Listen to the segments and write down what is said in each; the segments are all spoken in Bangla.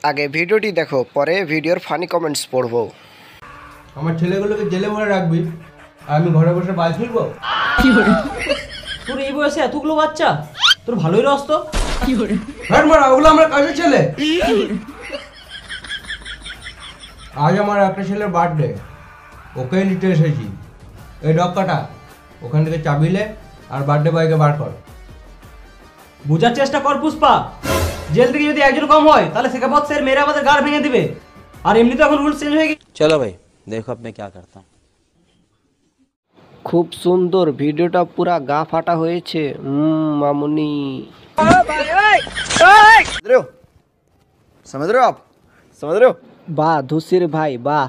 আগে ভিডিওটি দেখো, পরে ভিডিওর ফানি কমেন্টস পড়বো। আমার ছেলেগুলোকে জেলে ভরে রাখবি আর আমি ঘরে বসে বাল ফিরবো? তোর এই বয়সে এতগুলো বাচ্চা, তোর ভালোই রস তো। হ্যাঁ মারা, ওগুলো আমার কাজের ছেলে। আজ আমার একটা ছেলের বার্থডে, ওকে নিতে এসেছি। এই ডক্কাটা ওখান থেকে চাবিলে আর বার্থডে বয়কে বার কর। বোঝার চেষ্টা কর পুষ্পা, জেল থেকে যদি একজন কম হয় তাহলে শেখাপত স্যার মেরে আমাদের গাড় ভেঙে দিবে। আর এমনি তো এখন রুলস চেঞ্জ হয়ে গেছে। चलो भाई देखो अब मैं क्या करता हूँ। খুব সুন্দর, ভিডিওটা পুরা গা ফাটা হয়েছে। মামুনি समझ रहे हो आप? समझ रहे हो? বাহ ধুসির ভাই, বাহ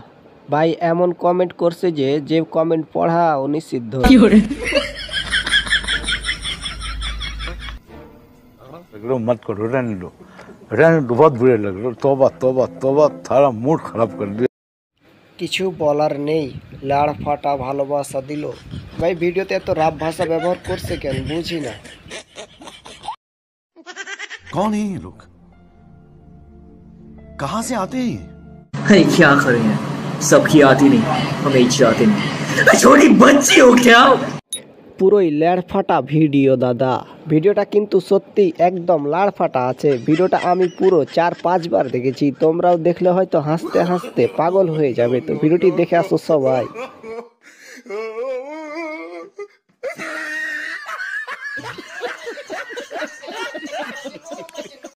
ভাই, এমন কমেন্ট করছে যে কমেন্ট পড়া নিষিদ্ধ। लो मत करो, रहने दो बहुत बुरे लग रहे हो। तौबा तौबा तौबा, थारा मूड खराब कर दिया। কিছু বলার নেই, লাড় ফাটা ভালোবাসা দিল। ভাই ভিডিওতে এত রাপ ভাষা ব্যবহার করছে কেন বুঝি না। कौन है ये लोग? कहाँ से आते हैं ये? अरे क्या करें, सबकी आती नहीं, हमें आती नहीं। छोटी बच्ची हो क्या? পুরোই ল্যাড় ফাটা ভিডিও দাদা। ভিডিওটা কিন্তু সত্যি একদম লাড় ফাটা আছে। ভিডিওটা আমি পুরো 4-5 বার দেখেছি। তোমরাও দেখলে হয়তো হাসতে হাসতে পাগল হয়ে যাবে। তো ভিডিওটি দেখে আসো সবাই।